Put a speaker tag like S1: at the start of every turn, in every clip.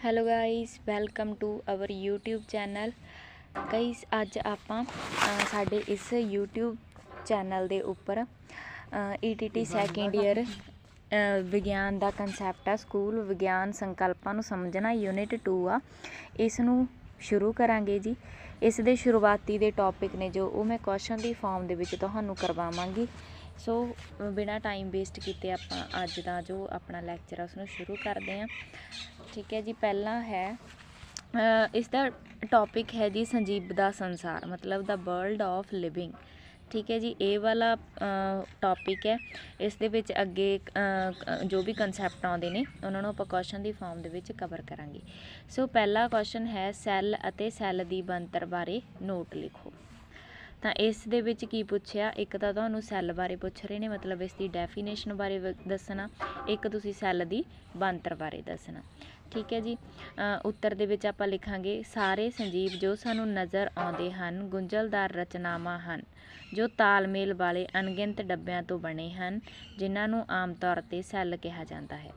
S1: Hello guys, welcome to our YouTube channel. Guys, ਅੱਜ ਆਪਾਂ ਸਾਡੇ ਇਸ YouTube ਚੈਨਲ ਦੇ ਉੱਪਰ ETT ਸੈਕਿੰਡ ਈਅਰ ਵਿਗਿਆਨ ਦਾ ਕੰਸੈਪਟ ਆ, ਸਕੂਲ ਵਿਗਿਆਨ ਸੰਕਲਪਾਂ ਨੂੰ ਸਮਝਣਾ, ਯੂਨਿਟ 2 ਆ। ਇਸ ਨੂੰ ਸ਼ੁਰੂ ਕਰਾਂਗੇ ਜੀ। ਇਸ ਦੇ ਸ਼ੁਰੂਆਤੀ ਦੇ ਟੌਪਿਕ ਨੇ ਜੋ ਉਹ ਮੈਂ ਕੁਐਸਚਨ ਦੀ ਫਾਰਮ ਦੇ ਵਿੱਚ ਤੁਹਾਨੂੰ ਕਰਵਾਵਾਂਗੀ। ਸੋ ਬਿਨਾਂ ਟਾਈਮ ਵੇਸਟ ਕੀਤੇ ਆਪਾਂ ਅੱਜ ਦਾ ਜੋ ਆਪਣਾ ਲੈਕਚਰ ਆ ਉਸ ਨੂੰ ਸ਼ੁਰੂ ਕਰਦੇ ਹਾਂ। ਠੀਕ ਹੈ ਜੀ। ਪਹਿਲਾ ਹੈ ਇਸ ਦਾ ਟੌਪਿਕ ਹੈ ਜੀ ਸੰਜੀਵ ਦਾ ਸੰਸਾਰ, ਮਤਲਬ ਦਾ ਵਰਲਡ ਆਫ ਲਿਵਿੰਗ। ਠੀਕ ਹੈ ਜੀ, ਇਹ ਵਾਲਾ ਟੌਪਿਕ ਹੈ। ਇਸ ਦੇ ਵਿੱਚ ਅੱਗੇ ਜੋ ਵੀ ਕੰਸੈਪਟ ਆਉਂਦੇ ਨੇ ਉਹਨਾਂ ਨੂੰ ਆਪਾਂ ਕੁਐਸਚਨ ਦੀ ਫਾਰਮ ਦੇ ਵਿੱਚ ਕਵਰ ਕਰਾਂਗੇ। ਸੋ ਪਹਿਲਾ ਕੁਐਸਚਨ ਹੈ ਸੈੱਲ ਅਤੇ ਸੈੱਲ ਦੀ ਬਣਤਰ ਬਾਰੇ ਨੋਟ ਲਿਖੋ। ਤਾਂ ਇਸ ਦੇ ਵਿੱਚ ਕੀ ਪੁੱਛਿਆ, ਇੱਕ ਤਾਂ ਤੁਹਾਨੂੰ ਸੈੱਲ ਬਾਰੇ ਪੁੱਛ ਰਹੇ ਨੇ, ਮਤਲਬ ਇਸ ਦੀ ਡੈਫੀਨੇਸ਼ਨ ਬਾਰੇ ਦੱਸਣਾ, ਇੱਕ ਤੁਸੀਂ ਸੈੱਲ ਦੀ ਬਣਤਰ ਬਾਰੇ ਦੱਸਣਾ। ਠੀਕ ਹੈ ਜੀ। ਉੱਤਰ ਦੇ ਵਿੱਚ ਆਪਾਂ ਲਿਖਾਂਗੇ ਸਾਰੇ ਸੰਜੀਵ ਜੋ ਸਾਨੂੰ ਨਜ਼ਰ ਆਉਂਦੇ ਹਨ ਗੁੰਝਲਦਾਰ ਰਚਨਾਵਾਂ ਹਨ ਜੋ ਤਾਲਮੇਲ ਵਾਲੇ ਅਣਗਿਣਤ ਡੱਬਿਆਂ ਤੋਂ ਬਣੇ ਹਨ ਜਿਨ੍ਹਾਂ ਨੂੰ ਆਮ ਤੌਰ 'ਤੇ ਸੈੱਲ ਕਿਹਾ ਜਾਂਦਾ ਹੈ।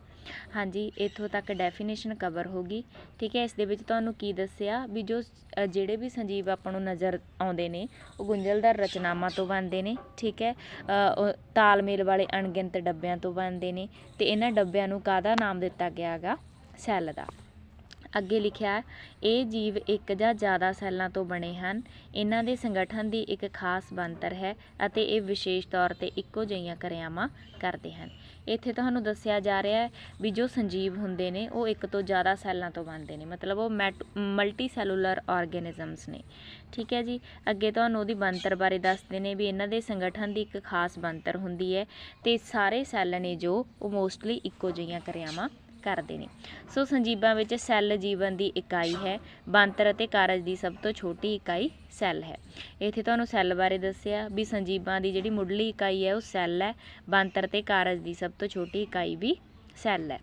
S1: ਹਾਂਜੀ, ਇੱਥੋਂ ਤੱਕ ਡੈਫੀਨੇਸ਼ਨ ਕਵਰ ਹੋ ਗਈ। ਠੀਕ ਹੈ। ਇਸ ਦੇ ਵਿੱਚ ਤੁਹਾਨੂੰ ਕੀ ਦੱਸਿਆ ਵੀ ਜੋ ਜਿਹੜੇ ਵੀ ਸੰਜੀਵ ਆਪਾਂ ਨੂੰ ਨਜ਼ਰ ਆਉਂਦੇ ਨੇ ਉਹ ਗੁੰਝਲਦਾਰ ਰਚਨਾਵਾਂ ਤੋਂ ਬਣਦੇ ਨੇ। ਠੀਕ ਹੈ। ਤਾਲਮੇਲ ਵਾਲੇ ਅਣਗਿਣਤ ਡੱਬਿਆਂ ਤੋਂ ਬਣਦੇ ਨੇ ਅਤੇ ਇਹਨਾਂ ਡੱਬਿਆਂ ਨੂੰ ਕਾਹਦਾ ਨਾਮ ਦਿੱਤਾ ਗਿਆ ਗਾ, ਸੈੱਲ ਦਾ। ਅੱਗੇ ਲਿਖਿਆ ਇਹ ਜੀਵ ਇੱਕ ਜਾਂ ਜ਼ਿਆਦਾ ਸੈੱਲਾਂ ਤੋਂ ਬਣੇ ਹਨ। ਇਹਨਾਂ ਦੇ ਸੰਗਠਨ ਦੀ ਇੱਕ ਖਾਸ ਬਣਤਰ ਹੈ ਅਤੇ ਇਹ ਵਿਸ਼ੇਸ਼ ਤੌਰ 'ਤੇ ਇੱਕੋ ਜਿਹੀਆਂ ਕਿਰਿਆਵਾਂ ਕਰਦੇ ਹਨ। ਇੱਥੇ ਤੁਹਾਨੂੰ ਦੱਸਿਆ ਜਾ ਰਿਹਾ ਹੈ ਵੀ ਜੋ ਸੰਜੀਵ ਹੁੰਦੇ ਨੇ ਉਹ ਇੱਕ ਤੋਂ ਜ਼ਿਆਦਾ ਸੈੱਲਾਂ ਤੋਂ ਬਣਦੇ ਨੇ, ਮਤਲਬ ਉਹ ਮਲਟੀ ਸੈਲੂਲਰ ਆਰਗੇਨਿਜ਼ਮਸ ਨੇ। ਠੀਕ ਹੈ ਜੀ। ਅੱਗੇ ਤੁਹਾਨੂੰ ਉਹਦੀ ਬਣਤਰ ਬਾਰੇ ਦੱਸਦੇ ਨੇ ਵੀ ਇਹਨਾਂ ਦੇ ਸੰਗਠਨ ਦੀ ਇੱਕ ਖਾਸ ਬਣਤਰ ਹੁੰਦੀ ਹੈ ਅਤੇ ਸਾਰੇ ਸੈੱਲ ਨੇ ਜੋ ਉਹ ਮੋਸਟਲੀ ਇੱਕੋ ਜਿਹੀਆਂ ਕਿਰਿਆਵਾਂ ਕਰਦੇ ਨੇ। ਸੋ ਸੰਜੀਵਾਂ ਵਿੱਚ ਸੈੱਲ ਜੀਵਨ ਦੀ ਇਕਾਈ ਹੈ। ਬਣਤਰ ਅਤੇ ਕਾਰਜ ਦੀ ਸਭ ਤੋਂ ਛੋਟੀ ਇਕਾਈ ਸੈੱਲ ਹੈ। ਇੱਥੇ ਤੁਹਾਨੂੰ ਸੈੱਲ ਬਾਰੇ ਦੱਸਿਆ ਵੀ ਸੰਜੀਵਾਂ ਦੀ ਜਿਹੜੀ ਮੁੱਢਲੀ ਇਕਾਈ ਹੈ ਉਹ ਸੈੱਲ ਹੈ। ਬਣਤਰ ਅਤੇ ਕਾਰਜ ਦੀ ਸਭ ਤੋਂ ਛੋਟੀ ਇਕਾਈ ਵੀ ਸੈੱਲ ਹੈ।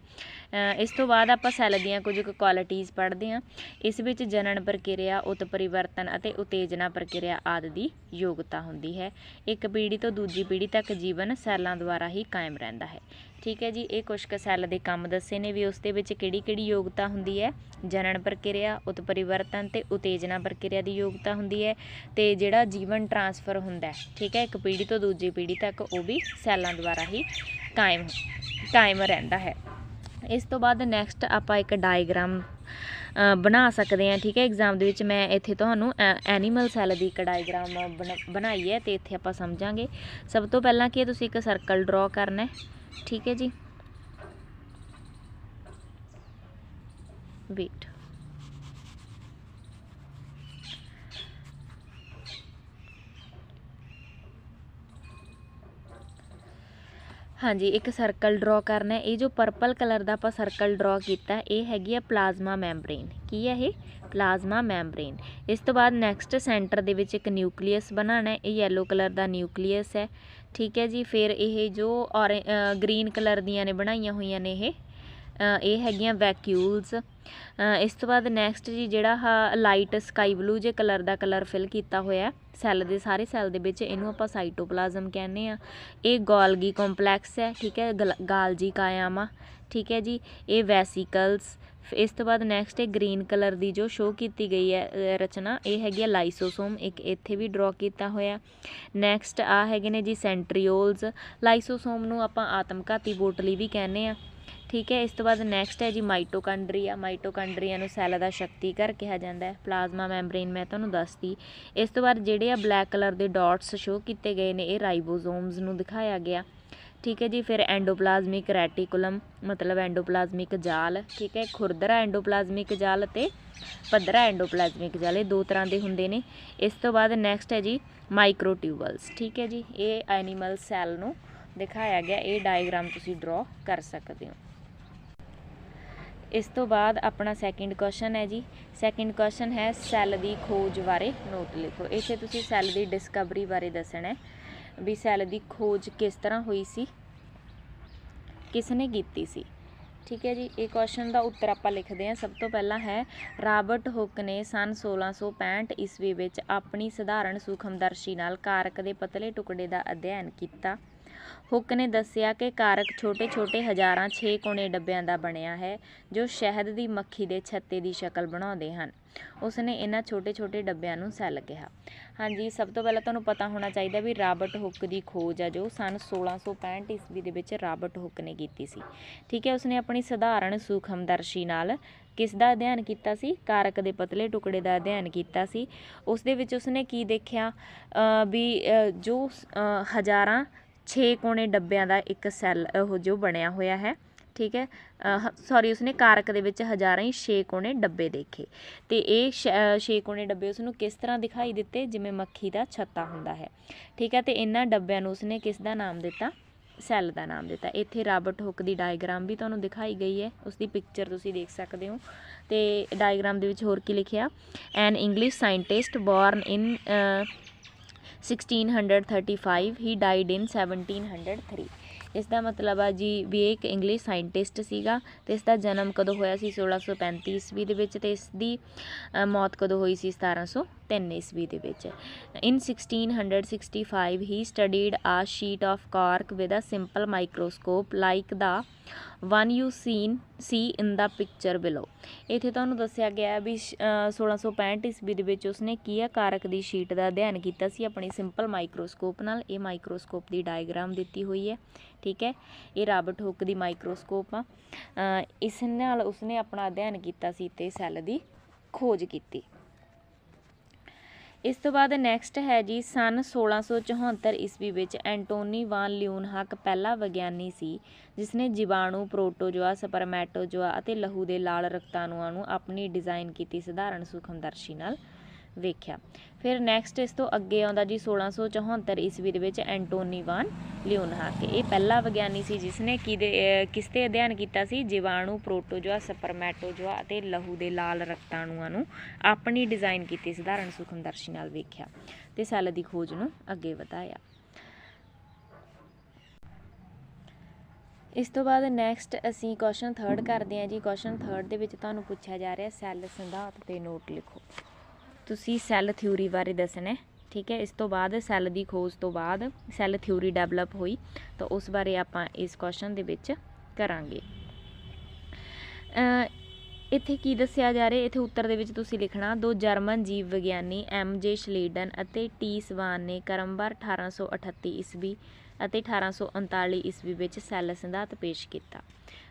S1: ਇਸ ਤੋਂ ਬਾਅਦ ਆਪਾਂ ਸੈੱਲ ਦੀਆਂ ਕੁਝ ਕੁ ਕੁਆਲਿਟੀਜ਼ ਪੜ੍ਹਦੇ ਹਾਂ। ਇਸ ਵਿੱਚ ਜਨਨ ਪ੍ਰਕਿਰਿਆ, ਉਤ ਪਰਿਵਰਤਨ ਅਤੇ ਉਤੇਜਨਾ ਪ੍ਰਕਿਰਿਆ ਆਦਿ ਦੀ ਯੋਗਤਾ ਹੁੰਦੀ ਹੈ। ਇੱਕ ਪੀੜ੍ਹੀ ਤੋਂ ਦੂਜੀ ਪੀੜ੍ਹੀ ਤੱਕ ਜੀਵਨ ਸੈੱਲਾਂ ਦੁਆਰਾ ਹੀ ਕਾਇਮ ਰਹਿੰਦਾ ਹੈ। ਠੀਕ ਹੈ ਜੀ। ਇਹ ਕੁਛ ਕੁ ਸੈੱਲ ਦੇ ਕੰਮ ਦੱਸੇ ਨੇ ਵੀ ਉਸ ਦੇ ਵਿੱਚ ਕਿਹੜੀ ਕਿਹੜੀ ਯੋਗਤਾ ਹੁੰਦੀ ਹੈ। ਜਨਨ ਪ੍ਰਕਿਰਿਆ, ਉਤ ਪਰਿਵਰਤਨ ਅਤੇ ਉਤੇਜਨਾ ਪ੍ਰਕਿਰਿਆ ਦੀ ਯੋਗਤਾ ਹੁੰਦੀ ਹੈ ਅਤੇ ਜਿਹੜਾ ਜੀਵਨ ਟਰਾਂਸਫਰ ਹੁੰਦਾ, ਠੀਕ ਹੈ, ਇੱਕ ਪੀੜ੍ਹੀ ਤੋਂ ਦੂਜੀ ਪੀੜ੍ਹੀ ਤੱਕ, ਉਹ ਵੀ ਸੈੱਲਾਂ ਦੁਆਰਾ ਹੀ ਕਾਇਮ ਰਹਿੰਦਾ ਹੈ। ਇਸ ਤੋਂ ਬਾਅਦ ਨੈਕਸਟ ਆਪਾਂ ਇੱਕ ਡਾਇਗਰਾਮ ਬਣਾ ਸਕਦੇ ਹਾਂ। ਠੀਕ ਹੈ। ਐਗਜ਼ਾਮ ਦੇ ਵਿੱਚ ਮੈਂ ਇੱਥੇ ਤੁਹਾਨੂੰ ਐਨੀਮਲ ਸੈੱਲ ਦੀ ਇੱਕ ਡਾਇਗਰਾਮ ਬਣਾਈ ਹੈ ਅਤੇ ਇੱਥੇ ਆਪਾਂ ਸਮਝਾਂਗੇ। ਸਭ ਤੋਂ ਪਹਿਲਾਂ ਕੀ ਤੁਸੀਂ ਇੱਕ ਸਰਕਲ ਡਰੋ ਕਰਨਾ। ਠੀਕ ਹੈ ਜੀ। ਵੇਟ ਹਾਂਜੀ, ਇੱਕ ਸਰਕਲ ਡਰੋ ਕਰਨਾ। ਇਹ ਜੋ ਪਰਪਲ ਕਲਰ ਦਾ ਆਪਾਂ ਸਰਕਲ ਡਰੋ ਕੀਤਾ ਇਹ ਹੈਗੀ ਆ ਪਲਾਜ਼ਮਾ ਮੈਂਬਰੇਨ। ਕੀ ਹੈ ਇਹ? Plasma membrane. ਇਸ ਤੋਂ ਬਾਅਦ ਨੈਕਸਟ ਸੈਂਟਰ ਦੇ ਵਿੱਚ ਇੱਕ ਨਿਊਕਲੀਅਸ ਬਣਾਉਣਾ। ਇਹ ਯੈਲੋ ਕਲਰ ਦਾ ਨਿਊਕਲੀਅਸ ਹੈ। ਠੀਕ ਹੈ ਜੀ। ਫਿਰ ਇਹ ਜੋ ਗ੍ਰੀਨ ਕਲਰ ਦੀਆਂ ਨੇ ਬਣਾਈਆਂ ਹੋਈਆਂ ਨੇ ਇਹ ਹੈਗੀਆਂ ਵੈਕਿਊਲਸ। ਇਸ ਤੋਂ ਬਾਅਦ ਨੈਕਸਟ ਜੀ ਜਿਹੜਾ ਲਾਈਟ ਸਕਾਈ ਬਲੂ ਜੇ ਕਲਰ ਦਾ ਕਲਰ ਫਿਲ ਕੀਤਾ ਹੋਇਆ ਸੈੱਲ ਦੇ ਸਾਰੇ ਸੈੱਲ ਦੇ ਵਿੱਚ, ਇਹਨੂੰ ਆਪਾਂ ਸਾਈਟੋਪਲਾਜ਼ਮ ਕਹਿੰਦੇ ਹਾਂ। ਇਹ ਗੋਲਗੀ ਕੰਪਲੈਕਸ ਹੈ। ਠੀਕ ਹੈ। ਗਾਲਜੀ ਕਾਇਆਮਾ। ਠੀਕ ਹੈ ਜੀ। ਇਹ ਵੈਸੀਕਲਸ। ਇਸ ਤੋਂ ਬਾਅਦ ਨੈਕਸਟ ਇਹ ਗ੍ਰੀਨ ਕਲਰ ਦੀ ਜੋ ਸ਼ੋਅ ਕੀਤੀ ਗਈ ਹੈ ਰਚਨਾ, ਇਹ ਹੈਗੀ ਆ ਲਾਈਸੋਸੋਮ, ਇੱਕ ਇੱਥੇ ਵੀ ਡਰੋ ਕੀਤਾ ਹੋਇਆ। ਨੈਕਸਟ ਆ ਹੈਗੇ ਨੇ ਜੀ ਸੈਂਟਰੀਓਲਸ। ਲਾਈਸੋਸੋਮ ਨੂੰ ਆਪਾਂ ਆਤਮਘਾਤੀ ਪੋਟਲੀ ਵੀ ਕਹਿੰਦੇ ਹਾਂ। ਠੀਕ ਹੈ। ਇਸ ਤੋਂ ਬਾਅਦ ਨੈਕਸਟ ਹੈ ਜੀ ਮਾਈਟੋਕਾਂਡਰੀਆ। ਮਾਈਟੋਕਾਂਡਰੀਆ ਨੂੰ ਸੈੱਲ ਦਾ ਸ਼ਕਤੀ ਘਰ ਕਿਹਾ ਜਾਂਦਾ ਹੈ। ਪਲਾਜ਼ਮਾ ਮੈਂਬਰੇਨ ਮੈਂ ਤੁਹਾਨੂੰ ਦੱਸਤੀ। ਇਸ ਤੋਂ ਬਾਅਦ ਜਿਹੜੇ ਆ ਬਲੈਕ ਕਲਰ ਦੇ ਡਾਟਸ ਸ਼ੋਅ ਕੀਤੇ ਗਏ ਨੇ ਇਹ ਰਾਈਬੋਜ਼ੋਮਸ ਨੂੰ ਦਿਖਾਇਆ ਗਿਆ। ਠੀਕ ਹੈ ਜੀ। ਫਿਰ ਐਂਡੋਪਲਾਜ਼ਮਿਕ ਰੈਟੀਕੂਲਮ, ਮਤਲਬ ਐਂਡੋਪਲਾਜ਼ਮਿਕ ਜਾਲ। ਠੀਕ ਹੈ। ਖੁਰਦਰਾ ਐਂਡੋਪਲਾਜ਼ਮਿਕ ਜਾਲ ਅਤੇ ਪੱਧਰਾ ਐਂਡੋਪਲਾਜ਼ਮਿਕ ਜਾਲ, ਇਹ ਦੋ ਤਰ੍ਹਾਂ ਦੇ ਹੁੰਦੇ ਨੇ। ਇਸ ਤੋਂ ਬਾਅਦ ਨੈਕਸਟ ਹੈ ਜੀ ਮਾਈਕਰੋਟਿਊਬਲਸ। ਠੀਕ ਹੈ ਜੀ। ਇਹ ਐਨੀਮਲ ਸੈੱਲ ਨੂੰ ਦਿਖਾਇਆ ਗਿਆ। ਇਹ ਡਾਇਗਰਾਮ ਤੁਸੀਂ ਡਰੋ ਕਰ ਸਕਦੇ ਹੋ। ਇਸ ਤੋਂ ਬਾਅਦ ਆਪਣਾ ਸੈਕਿੰਡ ਕੁਐਸਚਨ ਹੈ ਜੀ। ਸੈਕਿੰਡ ਕੁਐਸਚਨ ਹੈ ਸੈੱਲ ਦੀ ਖੋਜ ਬਾਰੇ ਨੋਟ ਲਿਖੋ। ਇੱਥੇ ਤੁਸੀਂ ਸੈੱਲ ਦੀ ਡਿਸਕਵਰੀ ਬਾਰੇ ਦੱਸਣਾ ਵੀ ਸੈੱਲ ਦੀ ਖੋਜ ਕਿਸ ਤਰ੍ਹਾਂ ਹੋਈ ਸੀ, ਕਿਸ ਨੇ ਕੀਤੀ ਸੀ। ਠੀਕ ਹੈ ਜੀ। ਇਹ ਕੁਐਸਚਨ ਦਾ ਉੱਤਰ ਆਪਾਂ ਲਿਖਦੇ ਹਾਂ। ਸਭ ਤੋਂ ਪਹਿਲਾਂ ਹੈ ਰਾਬਰਟ ਹੁੱਕ ਨੇ ਸੰਨ 1665 ਈਸਵੀ ਵਿੱਚ ਆਪਣੀ ਸਧਾਰਨ ਸੂਖਮਦਰਸ਼ੀ ਨਾਲ ਕਾਰਕ ਦੇ ਪਤਲੇ ਟੁਕੜੇ ਦਾ ਅਧਿਐਨ ਕੀਤਾ। ਹੁੱਕ ਨੇ ਦੱਸਿਆ ਕਿ ਕਾਰਕ ਛੋਟੇ ਛੋਟੇ ਹਜ਼ਾਰਾਂ 6 ਕੋਣੇ ਡੱਬਿਆਂ ਦਾ ਬਣਿਆ ਹੈ ਜੋ ਸ਼ਹਿਦ ਦੀ ਮੱਖੀ ਦੇ ਛੱਤੇ ਦੀ ਸ਼ਕਲ ਬਣਾਉਂਦੇ ਹਨ। ਉਸਨੇ ਇਹਨਾਂ ਛੋਟੇ ਛੋਟੇ ਡੱਬਿਆਂ ਨੂੰ ਸੈੱਲ ਕਿਹਾ। ਹਾਂਜੀ, ਸਭ ਤੋਂ ਪਹਿਲਾਂ ਤੁਹਾਨੂੰ ਪਤਾ ਹੋਣਾ ਚਾਹੀਦਾ ਵੀ ਰਾਬਰਟ ਹੁੱਕ ਦੀ ਖੋਜ ਆ ਜੋ ਸਨ 1665 ਈਸਵੀ ਦੇ ਵਿੱਚ ਰਾਬਰਟ ਹੁੱਕ ਨੇ ਕੀਤੀ ਸੀ। ਠੀਕ ਹੈ, ਉਸਨੇ ਆਪਣੀ ਸਧਾਰਨ ਸੂਖਮਦਰਸ਼ੀ ਨਾਲ ਕਿਸ ਦਾ ਅਧਿਐਨ ਕੀਤਾ ਸੀ? ਕਾਰਕ ਦੇ ਪਤਲੇ ਟੁਕੜੇ ਦਾ ਅਧਿਐਨ ਕੀਤਾ ਸੀ। ਉਸ ਦੇ ਵਿੱਚ ਉਸਨੇ ਕੀ ਦੇਖਿਆ ਵੀ ਜੋ ਹਜ਼ਾਰਾਂ 6 ਕੋਣੇ ਡੱਬਿਆਂ ਦਾ ਇੱਕ ਸੈੱਲ ਉਹ ਜੋ ਬਣਿਆ ਹੋਇਆ ਹੈ। ਠੀਕ ਹੈ, ਸੌਰੀ, ਉਸਨੇ ਕਾਰਕ ਦੇ ਵਿੱਚ ਹਜ਼ਾਰਾਂ ਹੀ 6 ਕੋਣੇ ਡੱਬੇ ਦੇਖੇ ਅਤੇ ਇਹ 6 ਕੋਣੇ ਡੱਬੇ ਉਸਨੂੰ ਕਿਸ ਤਰ੍ਹਾਂ ਦਿਖਾਈ ਦਿੱਤੇ? ਜਿਵੇਂ ਮੱਖੀ ਦਾ ਛੱਤਾ ਹੁੰਦਾ ਹੈ। ਠੀਕ ਹੈ, ਅਤੇ ਇਹਨਾਂ ਡੱਬਿਆਂ ਨੂੰ ਉਸਨੇ ਕਿਸ ਦਾ ਨਾਮ ਦਿੱਤਾ? ਸੈੱਲ ਦਾ ਨਾਮ ਦਿੱਤਾ। ਇੱਥੇ ਰਾਬਰਟ ਹੁੱਕ ਦੀ ਡਾਇਗਰਾਮ ਵੀ ਤੁਹਾਨੂੰ ਦਿਖਾਈ ਗਈ ਹੈ, ਉਸਦੀ ਪਿਕਚਰ ਤੁਸੀਂ ਦੇਖ ਸਕਦੇ ਹੋ। ਅਤੇ ਡਾਇਗਰਾਮ ਦੇ ਵਿੱਚ ਹੋਰ ਕੀ ਲਿਖਿਆ? ਐਨ English scientist born in 1635 he died ਇਨ 1703। ਇਸ ਦਾ ਮਤਲਬ ਆ ਜੀ ਵੀ ਇਹ ਇੱਕ ਇੰਗਲਿਸ਼ ਸਾਇੰਟਿਸਟ ਸੀਗਾ ਅਤੇ ਇਸ ਦਾ ਜਨਮ ਕਦੋਂ ਹੋਇਆ ਸੀ? 1635 ਈਸਵੀ ਦੇ ਵਿੱਚ, ਅਤੇ ਇਸ ਦੀ ਮੌਤ ਕਦੋਂ ਹੋਈ ਸੀ? 1703 ਈਸਵੀ ਦੇ ਵਿੱਚ। In 1665 he studied a sheet of cork with a simple microscope like the one you see in the picture below. ਇੱਥੇ ਤੁਹਾਨੂੰ ਦੱਸਿਆ ਗਿਆ ਵੀ 1665 ਈਸਵੀ ਦੇ ਵਿੱਚ ਉਸਨੇ ਕੀ ਆ? ਕਾਰਕ ਦੀ ਸ਼ੀਟ ਦਾ ਅਧਿਐਨ ਕੀਤਾ ਸੀ ਆਪਣੀ ਸਿੰਪਲ ਮਾਈਕਰੋਸਕੋਪ ਨਾਲ। ਇਹ ਮਾਈਕਰੋਸਕੋਪ ਦੀ ਡਾਇਗਰਾਮ ਦਿੱਤੀ ਹੋਈ ਹੈ। ਠੀਕ ਹੈ, ਇਹ ਰਾਬਰਟ ਹੁੱਕ ਦੀ ਮਾਈਕਰੋਸਕੋਪ ਆ। ਇਸ ਨਾਲ ਉਸਨੇ ਆਪਣਾ ਅਧਿਐਨ ਕੀਤਾ ਸੀ ਅਤੇ ਸੈੱਲ ਦੀ ਖੋਜ ਕੀਤੀ। ਇਸ ਤੋਂ ਬਾਅਦ ਨੈਕਸਟ ਹੈ ਜੀ ਸਨ 1674 ਈਸਵੀ ਵਿੱਚ ਐਂਟੋਨੀ ਵਾਨ ਲਿਊਨਹੱਕ ਪਹਿਲਾ ਵਿਗਿਆਨੀ ਸੀ ਜਿਸਨੇ ਜੀਵਾਣੂ, ਪ੍ਰੋਟੋਜੋਆ, ਸਪਰਮੈਟੋਜੋਆ ਅਤੇ ਲਹੂ ਦੇ ਲਾਲ ਰਕਤਾਣੂਆਂ ਨੂੰ ਆਪਣੀ ਡਿਜ਼ਾਈਨ ਕੀਤੀ ਸਧਾਰਨ ਸੂਖਮਦਰਸ਼ੀ ਨਾਲ ਵੇਖਿਆ। ਫਿਰ ਨੈਕਸਟ ਇਸ ਤੋਂ ਅੱਗੇ ਆਉਂਦਾ ਜੀ 1674 ਈਸਵੀ ਦੇ ਵਿੱਚ ਐਂਟੋਨੀ ਵਾਨ ਲਿਊਨਹੱਕ। ਇਹ ਪਹਿਲਾ ਵਿਗਿਆਨੀ ਸੀ ਜਿਸਨੇ ਕਿਸ 'ਤੇ ਅਧਿਐਨ ਕੀਤਾ ਸੀ? ਜੀਵਾਣੂ, ਪ੍ਰੋਟੋਜੋਆ, ਸਪਰਮੈਟੋਜੋਆ ਅਤੇ ਲਹੂ ਦੇ ਲਾਲ ਰਕਤਾਣੂਆਂ ਨੂੰ ਆਪਣੀ ਡਿਜ਼ਾਈਨ ਕੀਤੀ ਸਧਾਰਨ ਸੂਖਮਦਰਸ਼ੀ ਨਾਲ ਵੇਖਿਆ ਅਤੇ ਸੈੱਲ ਦੀ ਖੋਜ ਨੂੰ ਅੱਗੇ ਵਧਾਇਆ। ਇਸ ਤੋਂ ਬਾਅਦ ਨੈਕਸਟ ਅਸੀਂ ਕੁਐਸਚਨ 3rd ਕਰਦੇ ਹਾਂ ਜੀ। ਕੁਐਸਚਨ 3rd ਦੇ ਵਿੱਚ ਤੁਹਾਨੂੰ ਪੁੱਛਿਆ ਜਾ ਰਿਹਾ ਸੈੱਲ ਸਿਧਾਂਤ 'ਤੇ ਨੋਟ ਲਿਖੋ। ਤੁਸੀਂ ਸੈੱਲ ਥਿਊਰੀ ਬਾਰੇ ਦੱਸਣਾ। ਠੀਕ ਹੈ, ਇਸ ਤੋਂ ਬਾਅਦ ਸੈੱਲ ਦੀ ਖੋਜ ਤੋਂ ਬਾਅਦ ਸੈੱਲ ਥਿਊਰੀ ਡਿਵੈਲਪ ਹੋਈ ਤਾਂ ਉਸ ਬਾਰੇ ਆਪਾਂ ਇਸ ਕੁਐਸਚਨ ਦੇ ਵਿੱਚ ਕਰਾਂਗੇ। ਇੱਥੇ ਕੀ ਦੱਸਿਆ ਜਾ ਰਿਹਾ? ਇੱਥੇ ਉੱਤਰ ਦੇ ਵਿੱਚ ਤੁਸੀਂ ਲਿਖਣਾ ਦੋ ਜਰਮਨ ਜੀਵ ਵਿਗਿਆਨੀ MJ ਸ਼ਲੀਡਨ ਅਤੇ T ਸਵਾਨ ਨੇ ਕ੍ਰਮਵਾਰ 1838 ਈਸਵੀ ਅਤੇ 1839 ਈਸਵੀ ਵਿੱਚ ਸੈੱਲ ਸਿਧਾਂਤ ਪੇਸ਼ ਕੀਤਾ।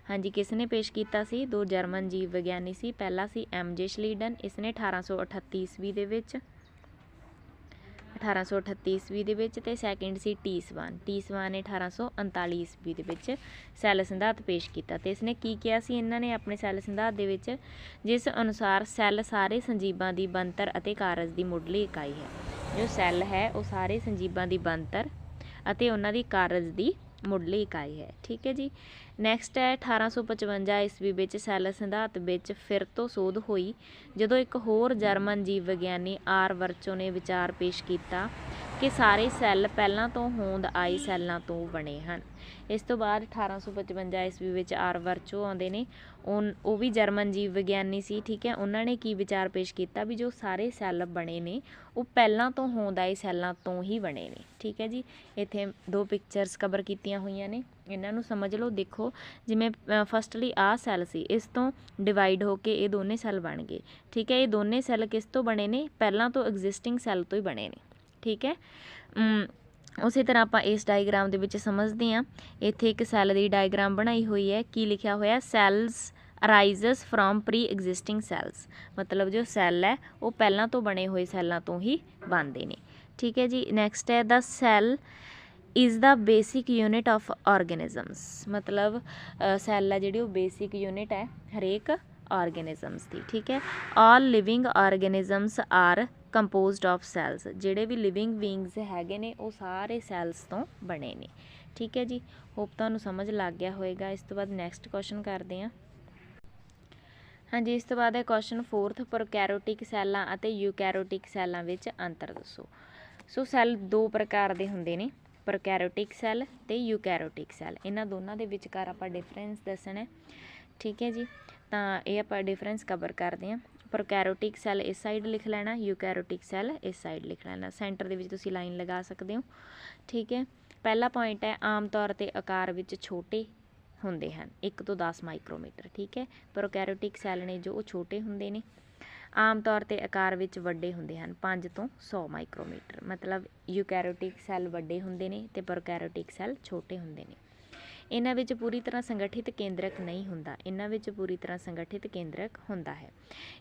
S1: ਹਾਂਜੀ, ਕਿਸ ਨੇ ਪੇਸ਼ ਕੀਤਾ ਸੀ? ਦੋ ਜਰਮਨ ਜੀਵ ਵਿਗਿਆਨੀ ਸੀ। ਪਹਿਲਾ ਸੀ MJ ਸ਼ਲੀਡਨ, ਇਸਨੇ 1838 ਈਸਵੀ ਦੇ ਵਿੱਚ 1838 ਈਸਵੀ ਦੇ ਵਿੱਚ, ਅਤੇ ਸੈਕਿੰਡ ਸੀ T ਸਵਾਨ ਨੇ 1839 ਈਸਵੀ ਦੇ ਵਿੱਚ ਸੈੱਲ ਸਿਧਾਂਤ ਪੇਸ਼ ਕੀਤਾ। ਅਤੇ ਇਸਨੇ ਕੀ ਕਿਹਾ ਸੀ ਇਹਨਾਂ ਨੇ ਆਪਣੇ ਸੈੱਲ ਸਿਧਾਂਤ ਦੇ ਵਿੱਚ? ਜਿਸ ਅਨੁਸਾਰ ਸੈੱਲ ਸਾਰੇ ਸੰਜੀਵਾਂ ਦੀ ਬਣਤਰ ਅਤੇ ਕਾਰਜ ਦੀ ਮੁੱਢਲੀ ਇਕਾਈ ਹੈ। ਜੋ ਸੈੱਲ ਹੈ ਉਹ ਸਾਰੇ ਸੰਜੀਵਾਂ ਦੀ ਬਣਤਰ ਅਤੇ ਉਹਨਾਂ ਦੀ ਕਾਰਜ ਦੀ ਮੁੱਢਲੀ ਇਕਾਈ ਹੈ। ਠੀਕ ਹੈ ਜੀ। ਨੈਕਸਟ ਹੈ 1855 ਈਸਵੀ ਵਿੱਚ ਸੈੱਲ ਸਿਧਾਂਤ ਵਿੱਚ ਫਿਰ ਤੋਂ ਸੋਧ ਹੋਈ ਜਦੋਂ ਇੱਕ ਹੋਰ ਜਰਮਨ ਜੀਵ ਵਿਗਿਆਨੀ ਆਰ ਵਰਚੋ ਨੇ ਵਿਚਾਰ ਪੇਸ਼ ਕੀਤਾ ਕਿ ਸਾਰੇ ਸੈੱਲ ਪਹਿਲਾਂ ਤੋਂ ਹੋਂਦ ਆਏ ਸੈੱਲਾਂ ਤੋਂ ਬਣੇ ਹਨ। ਇਸ ਤੋਂ ਬਾਅਦ 1855 ਈਸਵੀ ਵਿੱਚ ਆਰ ਵਰਚੋ ਆਉਂਦੇ ਨੇ, ਉਹ ਵੀ ਜਰਮਨ ਜੀਵ ਵਿਗਿਆਨੀ ਸੀ। ਠੀਕ ਹੈ, ਉਹਨਾਂ ਨੇ ਕੀ ਵਿਚਾਰ ਪੇਸ਼ ਕੀਤਾ ਵੀ ਜੋ ਸਾਰੇ ਸੈੱਲ ਬਣੇ ਨੇ ਉਹ ਪਹਿਲਾਂ ਤੋਂ ਹੋਂਦ ਆਏ ਸੈੱਲਾਂ ਤੋਂ ਹੀ ਬਣੇ ਨੇ। ਠੀਕ ਹੈ ਜੀ, ਇੱਥੇ 2 ਪਿਕਚਰਸ ਕਵਰ ਕੀਤੀਆਂ ਹੋਈਆਂ ਨੇ, ਇਹਨਾਂ ਨੂੰ ਸਮਝ ਲਓ। ਦੇਖੋ, ਜਿਵੇਂ ਫਸਟਲੀ ਆਹ ਸੈੱਲ ਸੀ, ਇਸ ਤੋਂ ਡਿਵਾਈਡ ਹੋ ਕੇ ਇਹ ਦੋਨੇ ਸੈੱਲ ਬਣ ਗਏ। ਠੀਕ ਹੈ, ਇਹ ਦੋਨੇ ਸੈੱਲ ਕਿਸ ਤੋਂ ਬਣੇ ਨੇ? ਪਹਿਲਾਂ ਤੋਂ ਐਗਜ਼ਿਸਟਿੰਗ ਸੈੱਲ ਤੋਂ ਹੀ ਬਣੇ ਨੇ। ਠੀਕ ਹੈ, ਉਸੇ ਤਰ੍ਹਾਂ ਆਪਾਂ ਇਸ ਡਾਇਗਰਾਮ ਦੇ ਵਿੱਚ ਸਮਝਦੇ ਹਾਂ। ਇੱਥੇ ਇੱਕ ਸੈੱਲ ਦੀ ਡਾਇਗਰਾਮ ਬਣਾਈ ਹੋਈ ਹੈ। ਕੀ ਲਿਖਿਆ ਹੋਇਆ? Cells ਅਰਾਈਜ਼ਸ from pre existing cells, ਮਤਲਬ ਜੋ ਸੈੱਲ ਹੈ ਉਹ ਪਹਿਲਾਂ ਤੋਂ ਬਣੇ ਹੋਏ ਸੈੱਲਾਂ ਤੋਂ ਹੀ ਬਣਦੇ ਨੇ। ਠੀਕ ਹੈ ਜੀ। ਨੈਕਸਟ ਹੈ the cell is the basic unit of organisms, ਮਤਲਬ ਸੈੱਲ ਹੈ ਜਿਹੜੀ ਉਹ ਬੇਸਿਕ ਯੂਨਿਟ ਹੈ ਹਰੇਕ ਔਰਗੈਨਿਜ਼ਮਸ ਦੀ। ਠੀਕ ਹੈ, all living organisms are composed of cells, ਜਿਹੜੇ ਵੀ ਲਿਵਿੰਗ ਬੀਇੰਗਸ ਹੈਗੇ ਨੇ ਉਹ ਸਾਰੇ ਸੈੱਲਸ ਤੋਂ ਬਣੇ ਨੇ। ਠੀਕ ਹੈ ਜੀ, ਹੋਪ ਤੁਹਾਨੂੰ ਸਮਝ ਲੱਗ ਗਿਆ ਹੋਏਗਾ। ਇਸ ਤੋਂ ਬਾਅਦ ਨੈਕਸਟ ਕੁਐਸਚਨ ਕਰਦੇ ਹਾਂ। ਹਾਂਜੀ, ਇਸ ਤੋਂ ਬਾਅਦ ਹੈ ਕੁਐਸਚਨ 4th, ਪ੍ਰੋਕੈਰੋਟਿਕ ਸੈੱਲਾਂ ਅਤੇ ਯੂਕੈਰੋਟਿਕ ਸੈੱਲਾਂ ਵਿੱਚ ਅੰਤਰ ਦੱਸੋ। ਸੋ ਸੈੱਲ 2 ਪ੍ਰਕਾਰ ਦੇ ਹੁੰਦੇ ਨੇ, ਪ੍ਰੋਕੈਰੋਟਿਕ ਸੈੱਲ ਅਤੇ ਯੂਕੈਰੋਟਿਕ ਸੈੱਲ। ਇਹਨਾਂ ਦੋਨਾਂ ਦੇ ਵਿਚਕਾਰ ਆਪਾਂ ਡਿਫਰੈਂਸ ਦੱਸਣਾ। ਠੀਕ ਹੈ ਜੀ, ਤਾਂ ਇਹ ਆਪਾਂ ਡਿਫਰੈਂਸ ਕਵਰ ਕਰਦੇ ਹਾਂ। ਪ੍ਰੋਕੈਰੋਟਿਕ ਸੈੱਲ ਇਸ ਸਾਈਡ ਲਿਖ ਲੈਣਾ, ਯੂਕੈਰੋਟਿਕ ਸੈੱਲ ਇਸ ਸਾਈਡ ਲਿਖ ਲੈਣਾ। ਸੈਂਟਰ ਦੇ ਵਿੱਚ ਤੁਸੀਂ ਲਾਈਨ ਲਗਾ ਸਕਦੇ ਹੋ। ਠੀਕ ਹੈ, पहला पॉइंट है आम तौर पर आकार विच छोटे ਹੁੰਦੇ ਹਨ 1 ਤੋਂ 10 ਮਾਈਕਰੋਮੀਟਰ। ठीक है, प्रोकैरियोटिक सैल ने जो छोटे ਹੁੰਦੇ ਨੇ। आम तौर पर आकार विच वड्डे ਹੁੰਦੇ ਹਨ 5 ਤੋਂ 100 ਮਾਈਕਰੋਮੀਟਰ। मतलब यूकैरियोटिक सैल वड्डे ਹੁੰਦੇ ਨੇ ਤੇ प्रोकैरियोटिक सैल छोटे ਹੁੰਦੇ ਨੇ। ਇਹਨਾਂ ਵਿੱਚ ਪੂਰੀ ਤਰ੍ਹਾਂ ਸੰਗਠਿਤ ਕੇਂਦਰਕ ਨਹੀਂ ਹੁੰਦਾ, ਇਹਨਾਂ ਵਿੱਚ ਪੂਰੀ ਤਰ੍ਹਾਂ ਸੰਗਠਿਤ ਕੇਂਦਰਕ ਹੁੰਦਾ ਹੈ।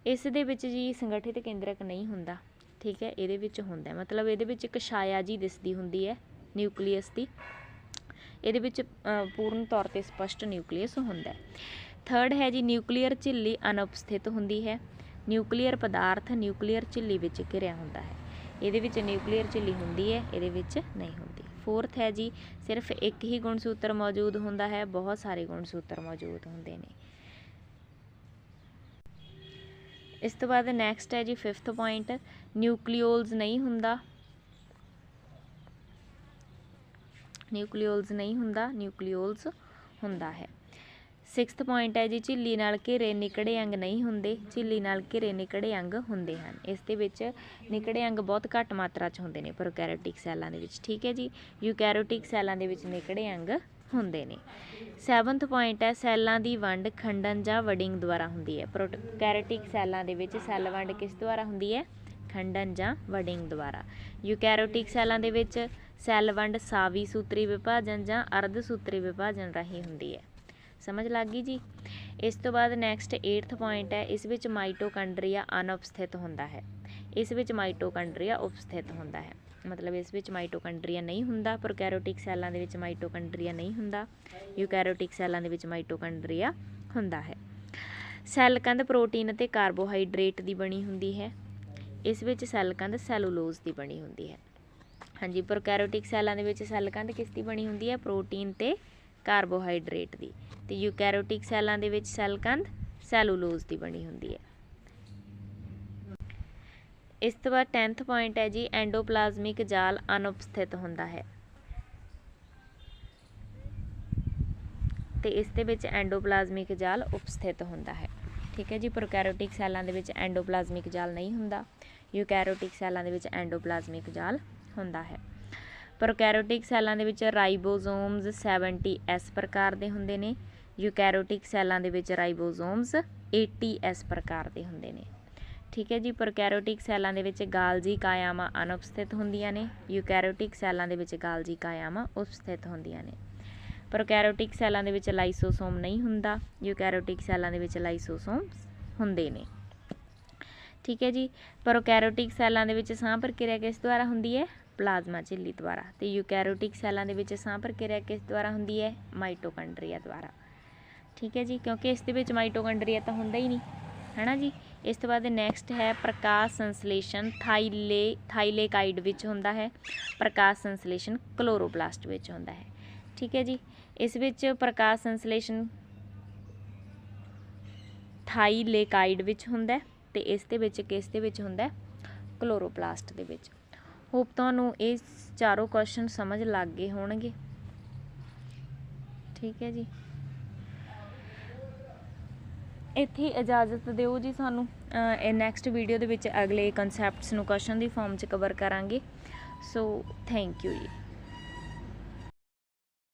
S1: ਇਸ ਦੇ ਵਿੱਚ ਜੀ ਸੰਗਠਿਤ ਕੇਂਦਰਕ ਨਹੀਂ ਹੁੰਦਾ, ਠੀਕ ਹੈ, ਇਹਦੇ ਵਿੱਚ ਹੁੰਦਾ। ਮਤਲਬ ਇਹਦੇ ਵਿੱਚ ਇੱਕ ਛਾਇਆ ਜੀ ਦਿਸਦੀ ਹੁੰਦੀ ਹੈ ਨਿਊਕਲੀਅਸ ਦੀ, ਇਹਦੇ ਵਿੱਚ ਪੂਰਨ ਤੌਰ 'ਤੇ ਸਪਸ਼ਟ ਨਿਊਕਲੀਅਸ ਹੁੰਦਾ। ਥਰਡ ਹੈ ਜੀ ਨਿਊਕਲੀਅਰ ਝਿੱਲੀ ਅਨੁਪਸਥਿਤ ਹੁੰਦੀ ਹੈ। ਨਿਊਕਲੀਅਰ ਪਦਾਰਥ ਨਿਊਕਲੀਅਰ ਝਿੱਲੀ ਵਿੱਚ ਘਿਰਿਆ ਹੁੰਦਾ ਹੈ। ਇਹਦੇ ਵਿੱਚ ਨਿਊਕਲੀਅਰ ਝਿੱਲੀ ਹੁੰਦੀ ਹੈ, ਇਹਦੇ ਵਿੱਚ ਨਹੀਂ ਹੁੰਦੀ। फोर्थ है जी सिर्फ एक ही गुणसूत्र मौजूद होंदा है, बहुत सारे गुणसूत्र मौजूद होंदे ने। इस तो बाद नैक्सट है जी फिफ्थ पॉइंट न्यूक्लियोल्स नहीं हुंदा, न्यूक्लियोल्स नहीं हुंदा, न्यूक्लियोल्स हुंदा है। सिक्स्थ पॉइंट है जी झिल्ली नाल घिरे निकड़े अंग नहीं हुंदे, झिल्ली नाल घिरे निकड़े अंग हुंदे हन। इस दे विच निकड़े अंग बहुत घੱਟ मात्रा च हुंदे ने प्रोकैरियोटिक सैलां दे विच, ठीक है जी। यूकैरियोटिक सैलां दे विच निकड़े अंग हुंदे ने। सैवंथ पॉइंट है सैलां दी वंड खंडन जां वडिंग द्वारा हुंदी है। प्रोकैरियोटिक सैलां दे विच सैल वंड किस द्वारा हुंदी है? खंडन जां वडिंग द्वारा। यूकैरियोटिक सैलां दे विच सैल वंड सावी सूत्री विभाजन जां अर्ध सूत्री विभाजन राहीं हुंदी है। समझ लग गई जी। इस तो बाद नैक्सट 8th पॉइंट है इस विच माइटोकॉन्ड्रिया अनुपस्थित होंदा है। इस विच माइटोकॉन्ड्रिया उपस्थित होंदा है, मतलब इस विच माइटोकॉन्ड्रिया नहीं हुंदा। प्रोकैरियोटिक सैलां दे विच माइटोकॉन्ड्रिया नहीं हुंदा, यूकैरियोटिक सैलां दे विच माइटोकॉन्ड्रिया हुंदा है। सैल कंध प्रोटीन ते कार्बोहाइड्रेट दी बनी हुंदी है। इस विच सैल कंध सैलूलोज दी बनी हुंदी है। हाँ जी, प्रोकैरियोटिक सैलां दे विच सैल कंध किस दी बनी हुंदी है? प्रोटीन ते कार्बोहाइड्रेट दी। ते यूकैरियोटिक सैलां दे विच सैल कंध सैलूलोज दी बनी हुंदी है। इस तो बाद 10th पॉइंट है जी एंडोप्लाज्मिक जाल अनुपस्थित होंदा है। ते इस दे विच एंडोप्लाज्मिक जाल उपस्थित होंदा है, ठीक है जी। प्रोकैरियोटिक सैलां दे विच एंडोप्लाज्मिक जाल नहीं हुंदा, यूकैरियोटिक सैलां दे विच एंडोप्लाज्मिक जाल हुंदा है। प्रोकैरियोटिक सैलां दे विच राइबोसोम्स 70S प्रकार दे हुंदे ने, यूकैरियोटिक सैलां दे विच राइबोसोम्स 80S प्रकार दे हुंदे ने, ठीक है जी। प्रोकैरियोटिक सैलां दे विच गाल्जी कायामां अनुपस्थित हुंदियां ने, यूकैरियोटिक सैलां दे विच गाल्जी कायामां उपस्थित हुंदियां ने। प्रोकैरियोटिक सैलां दे विच लाइसोसोम नहीं हुंदा, यूकैरियोटिक सैलां दे विच लाइसोसोम्स हुंदे ने, ठीक है जी। प्रोकैरियोटिक सैलां दे विच साह प्रक्रिया किस द्वारा हुंदी है? प्लाज्मा झिल्ली द्वारा। तो यूकैरियोटिक सैलां दे विच साह प्रक्रिया किस द्वारा हुंदी है? माइटोकॉन्ड्रिया द्वारा, ठीक है जी, क्योंकि इस दे विच माइटोकॉन्ड्रिया तो हुंदा ही नहीं है ना जी। इस तो बाद नैक्सट है प्रकाश संश्लेषण थाइलेकाइड विच हुंदा है, प्रकाश संश्लेषण क्लोरोप्लास्ट विच हुंदा है, ठीक है जी। इस विच प्रकाश संश्लेषण थाइलेकाइड विच हुंदा है ते इस दे विच किस दे विच हुंदा है? क्लोरोप्लास्ट दे विच। होप तुहानूं ये चारों क्वेश्चन समझ लग गए होणगे, ठीक है जी। इत्थे इजाज़त दिओ जी सानूं नैक्सट वीडियो दे विच अगले कंसैप्ट्स नूं क्वेश्चन दी फॉर्म च कवर करांगे। So thank you ji.